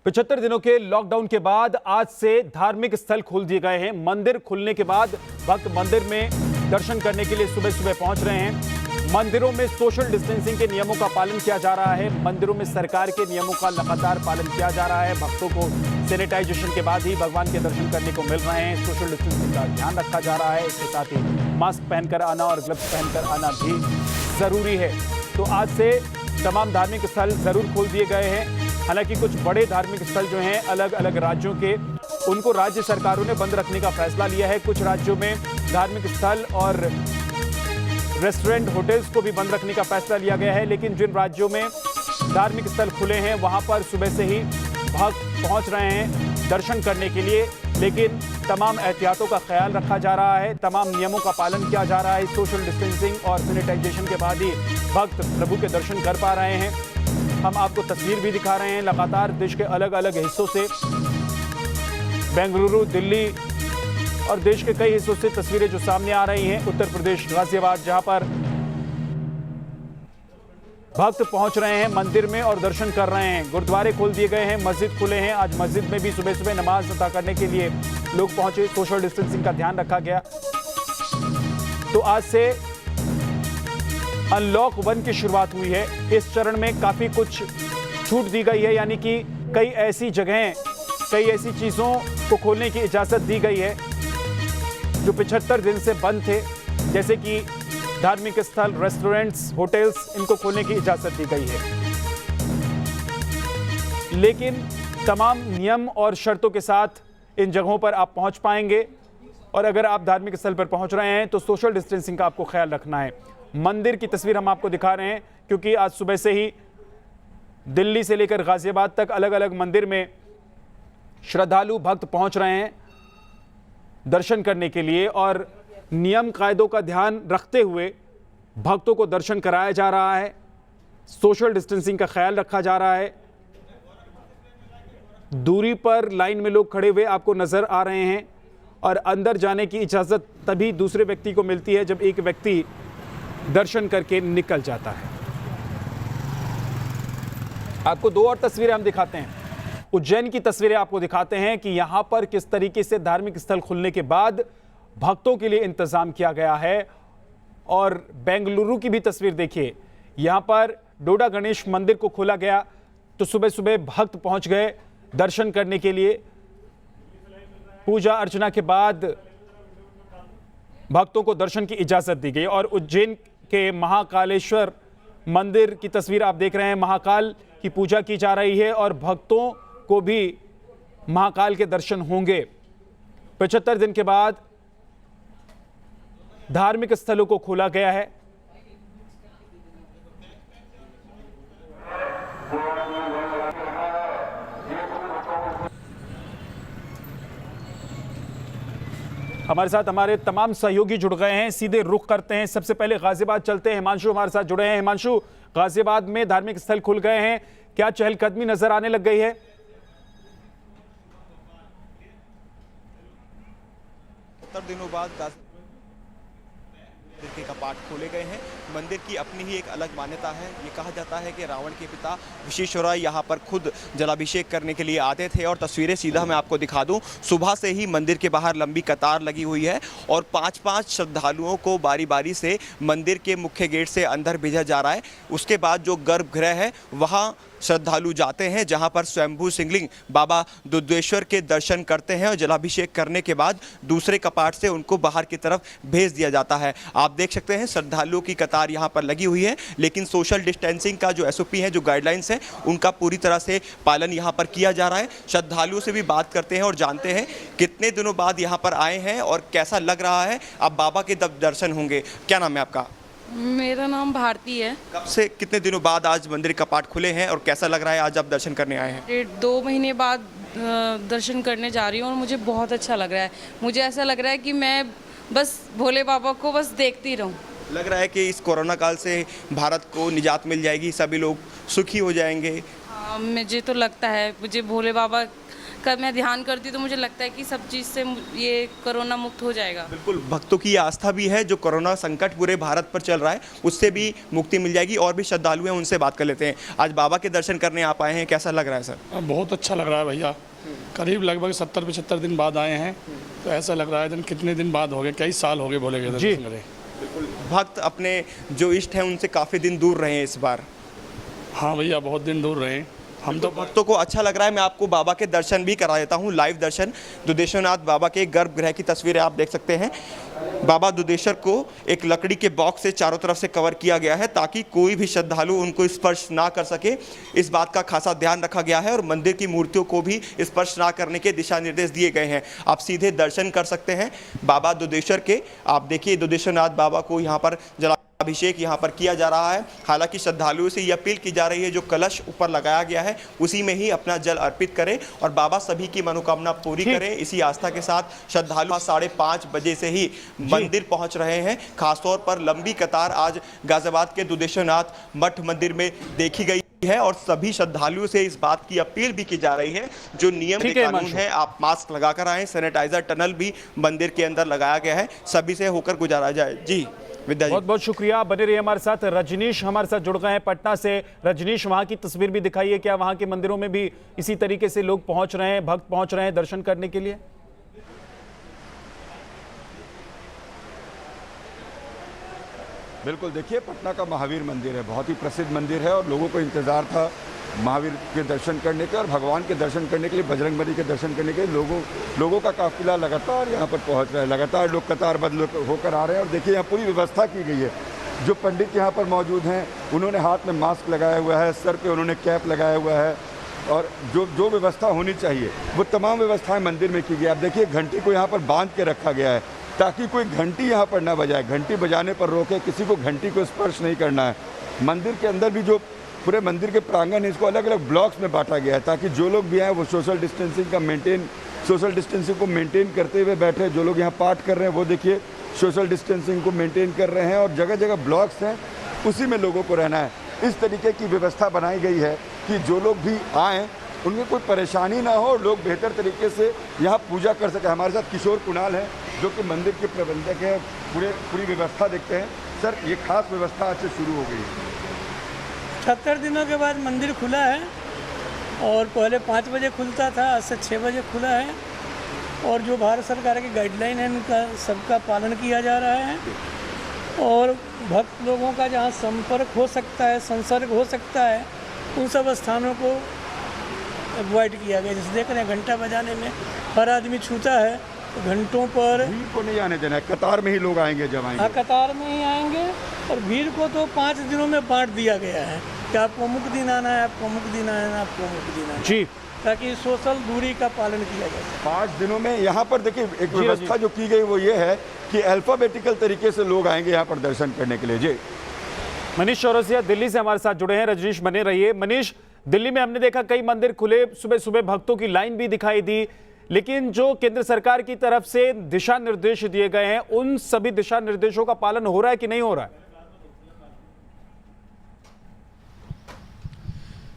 75 दिनों के लॉकडाउन के बाद आज से धार्मिक स्थल खोल दिए गए हैं। मंदिर खुलने के बाद भक्त मंदिर में दर्शन करने के लिए सुबह सुबह पहुंच रहे हैं। मंदिरों में सोशल डिस्टेंसिंग के नियमों का पालन किया जा रहा है। मंदिरों में सरकार के नियमों का लगातार पालन किया जा रहा है। भक्तों को सैनिटाइजेशन के बाद ही भगवान के दर्शन करने को मिल रहे हैं। सोशल डिस्टेंसिंग का ध्यान रखा जा रहा है। इसके साथ ही मास्क पहनकर आना और ग्लव्स पहनकर आना भी जरूरी है। तो आज से तमाम धार्मिक स्थल जरूर खोल दिए गए हैं। हालांकि कुछ बड़े धार्मिक स्थल जो हैं अलग अलग राज्यों के, उनको राज्य सरकारों ने बंद रखने का फैसला लिया है। कुछ राज्यों में धार्मिक स्थल और रेस्टोरेंट, होटल्स को भी बंद रखने का फैसला लिया गया है। लेकिन जिन राज्यों में धार्मिक स्थल खुले हैं वहां पर सुबह से ही भक्त पहुंच रहे हैं दर्शन करने के लिए। लेकिन तमाम एहतियातों का ख्याल रखा जा रहा है, तमाम नियमों का पालन किया जा रहा है। सोशल डिस्टेंसिंग और सैनिटाइजेशन के बाद ही भक्त प्रभु के दर्शन कर पा रहे हैं। हम आपको तस्वीर भी दिखा रहे हैं लगातार देश के अलग अलग हिस्सों से, बेंगलुरु, दिल्ली और देश के कई हिस्सों से तस्वीरें जो सामने आ रही हैं। उत्तर प्रदेश गाजियाबाद, जहां पर भक्त पहुंच रहे हैं मंदिर में और दर्शन कर रहे हैं। गुरुद्वारे खोल दिए गए हैं, मस्जिद खुले हैं। आज मस्जिद में भी सुबह सुबह नमाज अदा करने के लिए लोग पहुंचे। सोशल डिस्टेंसिंग का ध्यान रखा गया। तो आज से अनलॉक 1 की शुरुआत हुई है। इस चरण में काफी कुछ छूट दी गई है, यानी कि कई ऐसी जगहें, कई ऐसी चीजों को खोलने की इजाजत दी गई है जो 75 दिन से बंद थे, जैसे कि धार्मिक स्थल, रेस्टोरेंट्स, होटल्स, इनको खोलने की इजाजत दी गई है। लेकिन तमाम नियम और शर्तों के साथ इन जगहों पर आप पहुंच पाएंगे। और अगर आप धार्मिक स्थल पर पहुंच रहे हैं तो सोशल डिस्टेंसिंग का आपको ख्याल रखना है। मंदिर की तस्वीर हम आपको दिखा रहे हैं, क्योंकि आज सुबह से ही दिल्ली से लेकर गाजियाबाद तक अलग अलग मंदिर में श्रद्धालु भक्त पहुंच रहे हैं दर्शन करने के लिए। और नियम कायदों का ध्यान रखते हुए भक्तों को दर्शन कराया जा रहा है। सोशल डिस्टेंसिंग का ख्याल रखा जा रहा है। दूरी पर लाइन में लोग खड़े हुए आपको नजर आ रहे हैं। और अंदर जाने की इजाजत तभी दूसरे व्यक्ति को मिलती है जब एक व्यक्ति दर्शन करके निकल जाता है। आपको दो और तस्वीरें हम दिखाते हैं। उज्जैन की तस्वीरें आपको दिखाते हैं कि यहां पर किस तरीके से धार्मिक स्थल खुलने के बाद भक्तों के लिए इंतजाम किया गया है। और बेंगलुरु की भी तस्वीर देखिए। यहां पर डोडा गणेश मंदिर को खोला गया तो सुबह सुबह भक्त पहुंच गए दर्शन करने के लिए। पूजा अर्चना के बाद भक्तों को दर्शन की इजाजत दी गई। और उज्जैन के महाकालेश्वर मंदिर की तस्वीर आप देख रहे हैं। महाकाल की पूजा की जा रही है और भक्तों को भी महाकाल के दर्शन होंगे। 75 दिन के बाद धार्मिक स्थलों को खोला गया है। हमारे साथ हमारे तमाम सहयोगी जुड़ गए हैं। सीधे रुख करते हैं, सबसे पहले गाजियाबाद चलते हैं। हिमांशु हमारे साथ जुड़े हैं। हिमांशु, गाजियाबाद में धार्मिक स्थल खुल गए हैं, क्या चहलकदमी नजर आने लग गई है? 70 दिनों बाद मंदिर के कपाट खोले गए हैं। मंदिर की अपनी ही एक अलग मान्यता है। ये कहा जाता है कि रावण के पिता विश्वेश्वरैया यहाँ पर खुद जलाभिषेक करने के लिए आते थे। और तस्वीरें सीधा मैं आपको दिखा दूं, सुबह से ही मंदिर के बाहर लंबी कतार लगी हुई है और 5-5 श्रद्धालुओं को बारी बारी से मंदिर के मुख्य गेट से अंदर भेजा जा रहा है। उसके बाद जो गर्भगृह है वहाँ श्रद्धालु जाते हैं, जहां पर स्वयंभू सिंगलिंग बाबा दुधेश्वर के दर्शन करते हैं और जलाभिषेक करने के बाद दूसरे कपाट से उनको बाहर की तरफ भेज दिया जाता है। आप देख सकते हैं श्रद्धालुओं की कतार यहां पर लगी हुई है, लेकिन सोशल डिस्टेंसिंग का जो SOP है, जो गाइडलाइंस है, उनका पूरी तरह से पालन यहां पर किया जा रहा है। श्रद्धालुओं से भी बात करते हैं और जानते हैं कितने दिनों बाद यहाँ पर आए हैं और कैसा लग रहा है। अब बाबा के दर्शन होंगे। क्या नाम है आपका? मेरा नाम भारती है। कब से कितने दिनों बाद आज मंदिर कपाट खुले हैं और कैसा लग रहा है आज आप दर्शन करने आए हैं? 2 महीने बाद दर्शन करने जा रही हूँ और मुझे बहुत अच्छा लग रहा है। मुझे ऐसा लग रहा है कि मैं बस भोले बाबा को बस देखती रहूँ। लग रहा है कि इस कोरोना काल से भारत को निजात मिल जाएगी, सभी लोग सुखी हो जाएंगे। मुझे तो लगता है, मुझे भोले बाबा का मैं ध्यान करती हूँ तो मुझे लगता है कि सब चीज़ से ये कोरोना मुक्त हो जाएगा। बिल्कुल, भक्तों की आस्था भी है, जो कोरोना संकट पूरे भारत पर चल रहा है उससे भी मुक्ति मिल जाएगी। और भी श्रद्धालु हैं, उनसे बात कर लेते हैं। आज बाबा के दर्शन करने आप आए हैं, कैसा लग रहा है सर? बहुत अच्छा लग रहा है भैया। करीब लगभग 70-75 दिन बाद आए हैं, तो ऐसा लग रहा है कितने दिन बाद हो गए, कई साल हो गए भोले के दर्शन करे। बिल्कुल, भक्त अपने जो इष्ट हैं उनसे काफ़ी दिन दूर रहे हैं इस बार। हाँ भैया, बहुत दिन दूर रहे। हम तो भक्तों को अच्छा लग रहा है। मैं आपको बाबा के दर्शन भी करा देता हूँ, लाइव दर्शन। दुधेश्वरनाथ बाबा के गर्भगृह की तस्वीरें आप देख सकते हैं। बाबा दुधेश्वर को एक लकड़ी के बॉक्स से चारों तरफ से कवर किया गया है ताकि कोई भी श्रद्धालु उनको स्पर्श ना कर सके। इस बात का खासा ध्यान रखा गया है और मंदिर की मूर्तियों को भी स्पर्श ना करने के दिशा निर्देश दिए गए हैं। आप सीधे दर्शन कर सकते हैं बाबा दुधेश्वर के। आप देखिए, दुधेश्वरनाथ बाबा को यहाँ पर अभिषेक यहाँ पर किया जा रहा है। हालांकि श्रद्धालुओं से ये अपील की जा रही है, जो कलश ऊपर लगाया गया है उसी में ही अपना जल अर्पित करें और बाबा सभी की मनोकामना पूरी करें। इसी आस्था के साथ श्रद्धालु 5:30 बजे से ही मंदिर पहुंच रहे हैं। खासतौर पर लंबी कतार आज गाजियाबाद के दुधेश्वरनाथ मठ मंदिर में देखी गई है और सभी श्रद्धालुओं से इस बात की अपील भी की जा रही है, जो नियम के कानून है, आप मास्क लगाकर आए। सैनिटाइजर टनल भी मंदिर के अंदर लगाया गया है, सभी से होकर गुजारा जाए। जी विद्या जी, बहुत बहुत शुक्रिया। बने रहिए हमारे साथ। रजनीश हमारे साथ जुड़ गए हैं पटना से। रजनीश, वहां की तस्वीर भी दिखाइए। क्या वहां के मंदिरों में भी इसी तरीके से लोग पहुंच रहे हैं, भक्त पहुंच रहे हैं दर्शन करने के लिए? बिल्कुल, देखिए, पटना का महावीर मंदिर है, बहुत ही प्रसिद्ध मंदिर है और लोगों को इंतजार था महावीर के दर्शन करने के और भगवान के दर्शन करने के लिए, बजरंगबली के दर्शन करने के लिए लोगों का काफिला लगातार यहाँ पर पहुँच रहा है। लगातार लोग कतारबद्ध होकर आ रहे हैं और देखिए यहाँ पूरी व्यवस्था की गई है। जो पंडित यहाँ पर मौजूद हैं उन्होंने हाथ में मास्क लगाया हुआ है, सर पे उन्होंने कैप लगाया हुआ है और जो व्यवस्था होनी चाहिए वो तमाम व्यवस्थाएँ मंदिर में की गई। आप देखिए, घंटी को यहाँ पर बांध के रखा गया है ताकि कोई घंटी यहाँ पर ना बजाए, घंटी बजाने पर रोके, किसी को घंटी को स्पर्श नहीं करना है। मंदिर के अंदर भी जो पूरे मंदिर के प्रांगण है, इसको अलग अलग ब्लॉक्स में बांटा गया है ताकि जो लोग भी आए वो सोशल डिस्टेंसिंग को मेंटेन करते हुए बैठे। जो लोग यहाँ पाठ कर रहे हैं वो देखिए सोशल डिस्टेंसिंग को मेंटेन कर रहे हैं और जगह जगह ब्लॉक्स हैं, उसी में लोगों को रहना है। इस तरीके की व्यवस्था बनाई गई है कि जो लोग भी आएँ उनमें कोई परेशानी ना हो, लोग बेहतर तरीके से यहाँ पूजा कर सकें। हमारे साथ किशोर कुणाल हैं जो कि मंदिर के प्रबंधक हैं, पूरी व्यवस्था देखते हैं। सर, ये खास व्यवस्था आज से शुरू हो गई है। 70 दिनों के बाद मंदिर खुला है और पहले 5 बजे खुलता था, आज से 6 बजे खुला है और जो भारत सरकार की गाइडलाइन है उनका सबका पालन किया जा रहा है और भक्त लोगों का जहाँ संपर्क हो सकता है, संसर्ग हो सकता है, उन सब स्थानों को अवॉइड किया गया। जैसे देख रहे हैं, घंटा बजाने में हर आदमी छूता है, तो घंटों पर भीड़ को नहीं आने देना है, कतार में ही लोग आएंगे जब आएंगे। हाँ, कतार में ही आएंगे और भीड़ को तो 5 दिनों में बांट दिया गया है कि आपको अमुक दिन आना है, आपको अमुक दिन आना है, आपको अमुक दिन आना है, जी, ताकि सोशल दूरी का पालन किया जाए। 5 दिनों में यहाँ पर देखिए एक व्यवस्था जो की गई वो ये है कि अल्फाबेटिकल तरीके से लोग आएंगे यहाँ पर दर्शन करने के लिए। जी, मनीष चौरसिया दिल्ली से हमारे साथ जुड़े हैं। रजनीश, बने रहिए। मनीष, दिल्ली में हमने देखा कई मंदिर खुले, सुबह सुबह भक्तों की लाइन भी दिखाई दी, लेकिन जो केंद्र सरकार की तरफ से दिशा निर्देश दिए गए हैं उन सभी दिशा निर्देशों का पालन हो रहा है कि नहीं हो रहा है?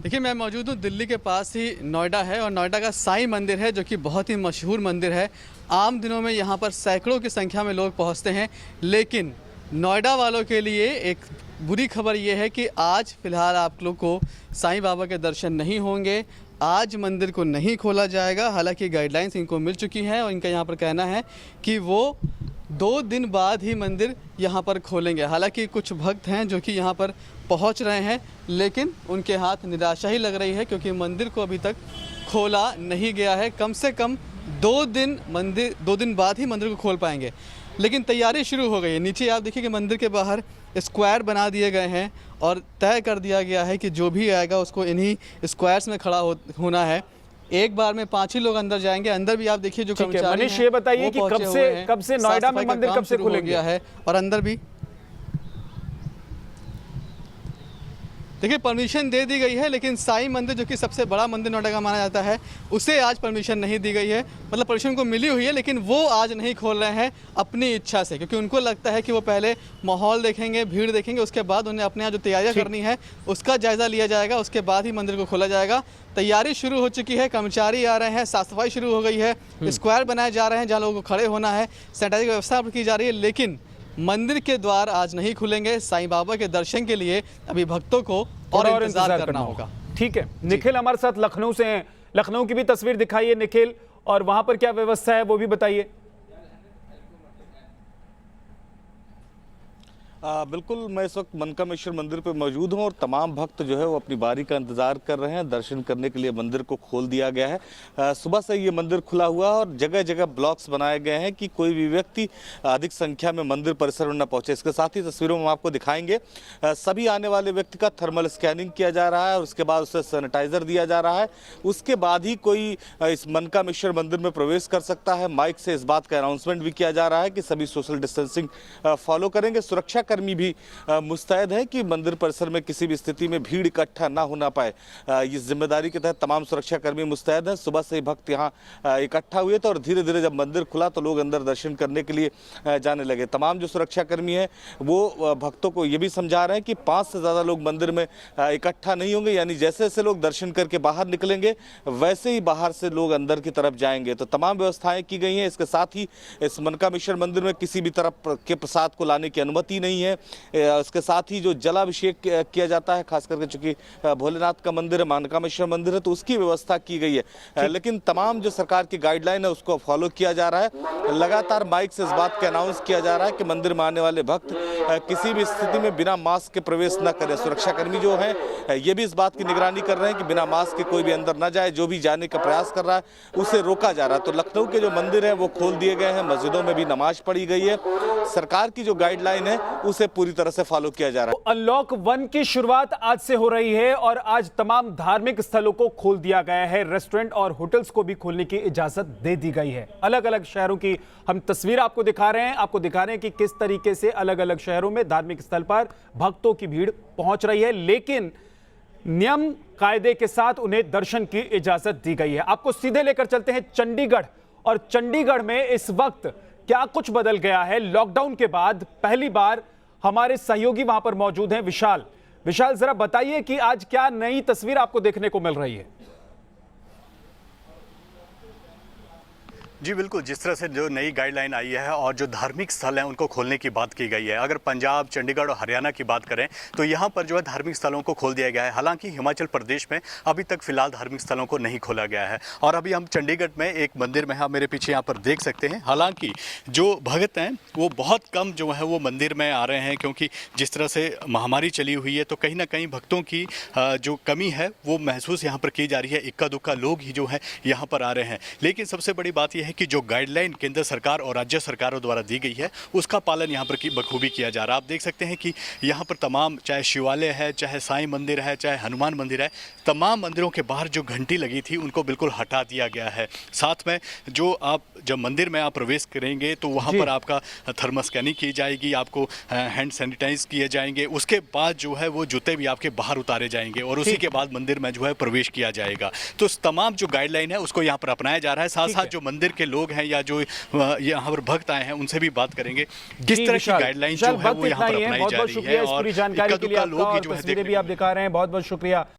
देखिए, मैं मौजूद हूँ दिल्ली के पास ही नोएडा है और नोएडा का साईं मंदिर है जो कि बहुत ही मशहूर मंदिर है। आम दिनों में यहाँ पर सैकड़ों की संख्या में लोग पहुँचते हैं, लेकिन नोएडा वालों के लिए एक बुरी खबर ये है कि आज फ़िलहाल आप लोग को साईं बाबा के दर्शन नहीं होंगे। आज मंदिर को नहीं खोला जाएगा। हालांकि गाइडलाइंस इनको मिल चुकी हैं और इनका यहाँ पर कहना है कि वो 2 दिन बाद ही मंदिर यहाँ पर खोलेंगे। हालांकि कुछ भक्त हैं जो कि यहाँ पर पहुँच रहे हैं, लेकिन उनके हाथ निराशा ही लग रही है क्योंकि मंदिर को अभी तक खोला नहीं गया है। कम से कम 2 दिन बाद ही मंदिर को खोल पाएंगे, लेकिन तैयारी शुरू हो गई है। नीचे आप देखिए कि मंदिर के बाहर स्क्वायर बना दिए गए हैं और तय कर दिया गया है कि जो भी आएगा उसको इन्हीं स्क्वायर्स में खड़ा होना है। एक बार में 5 ही लोग अंदर जाएंगे। अंदर भी आप देखिए जो कर्मचारी मनीष, ये बताइए कि कब से नोएडा में मंदिर कब से खुल गया है और अंदर भी देखिए परमिशन दे दी गई है, लेकिन साईं मंदिर जो कि सबसे बड़ा मंदिर नोएडा का माना जाता है, उसे आज परमिशन नहीं दी गई है। मतलब परमिशन को मिली हुई है, लेकिन वो आज नहीं खोल रहे हैं अपनी इच्छा से, क्योंकि उनको लगता है कि वो पहले माहौल देखेंगे, भीड़ देखेंगे, उसके बाद उन्हें अपने यहाँ जो तैयारियाँ करनी है उसका जायज़ा लिया जाएगा, उसके बाद ही मंदिर को खोला जाएगा। तैयारी शुरू हो चुकी है, कर्मचारी आ रहे हैं, साफ सफाई शुरू हो गई है, स्क्वायर बनाए जा रहे हैं जहाँ लोगों को खड़े होना है, सैनिटाइजर की व्यवस्था की जा रही है। लेकिन मंदिर के द्वार आज नहीं खुलेंगे। साईं बाबा के दर्शन के लिए अभी भक्तों को और इंतजार करना होगा। ठीक है, निखिल हमारे साथ लखनऊ से हैं। लखनऊ की भी तस्वीर दिखाइए निखिल, और वहां पर क्या व्यवस्था है वो भी बताइए। बिल्कुल, मैं इस वक्त मनकामेश्वर मंदिर पे मौजूद हूँ और तमाम भक्त जो है वो अपनी बारी का इंतज़ार कर रहे हैं। दर्शन करने के लिए मंदिर को खोल दिया गया है। सुबह से ये मंदिर खुला हुआ है और जगह जगह ब्लॉक्स बनाए गए हैं कि कोई भी व्यक्ति अधिक संख्या में मंदिर परिसर में न पहुँचे। इसके साथ ही तस्वीरों में हम आपको दिखाएंगे सभी आने वाले व्यक्ति का थर्मल स्कैनिंग किया जा रहा है और उसके बाद उसे सैनिटाइज़र दिया जा रहा है। उसके बाद ही कोई इस मनकामेश्वर मंदिर में प्रवेश कर सकता है। माइक से इस बात का अनाउंसमेंट भी किया जा रहा है कि सभी सोशल डिस्टेंसिंग फॉलो करेंगे। सुरक्षा कर्मी भी मुस्तैद है कि मंदिर परिसर में किसी भी स्थिति में भीड़ इकट्ठा ना होना पाए। इस जिम्मेदारी के तहत तमाम सुरक्षा कर्मी मुस्तैद हैं। सुबह से ही भक्त यहाँ इकट्ठा हुए थे और धीरे धीरे जब मंदिर खुला तो लोग अंदर दर्शन करने के लिए जाने लगे। तमाम जो सुरक्षा कर्मी हैं वो भक्तों को ये भी समझा रहे हैं कि 5 से ज़्यादा लोग मंदिर में इकट्ठा नहीं होंगे, यानी जैसे जैसे लोग दर्शन करके बाहर निकलेंगे वैसे ही बाहर से लोग अंदर की तरफ जाएंगे। तो तमाम व्यवस्थाएं की गई हैं। इसके साथ ही इस मनकामेश्वर मंदिर में किसी भी तरफ के प्रसाद को लाने की अनुमति नहीं है। उसके साथ ही जो जलाभिषेक किया जाता है, खास करके चूंकि भोलेनाथ का मंदिर है, मनकामेश्वर मंदिर है, तो उसकी व्यवस्था की गई है। लेकिन तमाम जो सरकार की गाइडलाइन है उसको फॉलो किया जा रहा है। लगातार माइक से इस बात का अनाउंस किया जा रहा है कि मंदिर में आने वाले भक्त किसी भी स्थिति में बिना मास्क के प्रवेश न करें। सुरक्षाकर्मी जो हैं ये भी इस बात की निगरानी कर रहे हैं कि बिना मास्क के कोई भी अंदर न जाए। जो भी जाने का प्रयास कर रहा है उसे रोका जा रहा है। तो लखनऊ के जो मंदिर हैं वो खोल दिए गए हैं, मस्जिदों में भी नमाज पढ़ी गई है। सरकार की जो गाइडलाइन है उसे पूरी तरह से फॉलो किया जा रहा है। अनलॉक 1 की शुरुआत आज से हो रही है और आज तमाम धार्मिक स्थलों को खोल दिया गया है। रेस्टोरेंट और होटल्स को भी खोलने की इजाजत दे दी गई है। अलग अलग शहरों की हम तस्वीर आपको दिखा रहे हैं। आपको दिखा रहे हैं कि किस तरीके से अलग अलग शहरों में धार्मिक स्थल पर भक्तों की भीड़ पहुंच रही है, लेकिन नियम कायदे के साथ उन्हें दर्शन की इजाजत दी गई है। आपको सीधे लेकर चलते हैं चंडीगढ़, और चंडीगढ़ में इस वक्त क्या कुछ बदल गया है। लॉकडाउन के बाद पहली बार हमारे सहयोगी वहां पर मौजूद हैं, विशाल। विशाल, जरा बताइए कि आज क्या नई तस्वीर आपको देखने को मिल रही है। जी बिल्कुल, जिस तरह से जो नई गाइडलाइन आई है और जो धार्मिक स्थल हैं उनको खोलने की बात की गई है। अगर पंजाब, चंडीगढ़ और हरियाणा की बात करें तो यहाँ पर जो है धार्मिक स्थलों को खोल दिया गया है। हालांकि हिमाचल प्रदेश में अभी तक फिलहाल धार्मिक स्थलों को नहीं खोला गया है। और अभी हम चंडीगढ़ में एक मंदिर में, आप मेरे पीछे यहाँ पर देख सकते हैं। हालांकि जो भक्त हैं वो बहुत कम जो है वो मंदिर में आ रहे हैं, क्योंकि जिस तरह से महामारी चली हुई है तो कहीं ना कहीं भक्तों की जो कमी है वो महसूस यहाँ पर की जा रही है। इक्का दुक्का लोग ही जो है यहाँ पर आ रहे हैं। लेकिन सबसे बड़ी बात यह है कि जो गाइडलाइन केंद्र सरकार और राज्य सरकारों द्वारा दी गई है उसका पालन यहाँ पर बखूबी किया जा रहा है। आप देख सकते हैं कि यहाँ पर तमाम, चाहे शिवालय है, चाहे साईं मंदिर है, चाहे हनुमान मंदिर है, तमाम मंदिरों के बाहर जो घंटी लगी थी उनको बिल्कुल हटा दिया गया है। साथ में जो आप जब मंदिर में आप प्रवेश करेंगे तो वहाँ पर आपका थर्मल स्कैनिंग की जाएगी, आपको हैंड सैनिटाइज किए जाएंगे। उसके बाद जो है वो जूते भी आपके बाहर उतारे जाएंगे और उसी के बाद मंदिर में जो है प्रवेश किया जाएगा। तो तमाम जो गाइडलाइन है उसको यहाँ पर अपनाया जा रहा है। साथ साथ जो मंदिर के लोग हैं या जो यहाँ पर भक्त आए हैं उनसे भी बात करेंगे किस तरह की गाइडलाइन जो है वो यहाँ पर अपनाई जा रही है। और जानकारी के लिए आपका, तस्वीरें भी आप दिखा रहे हैं। बहुत बहुत शुक्रिया।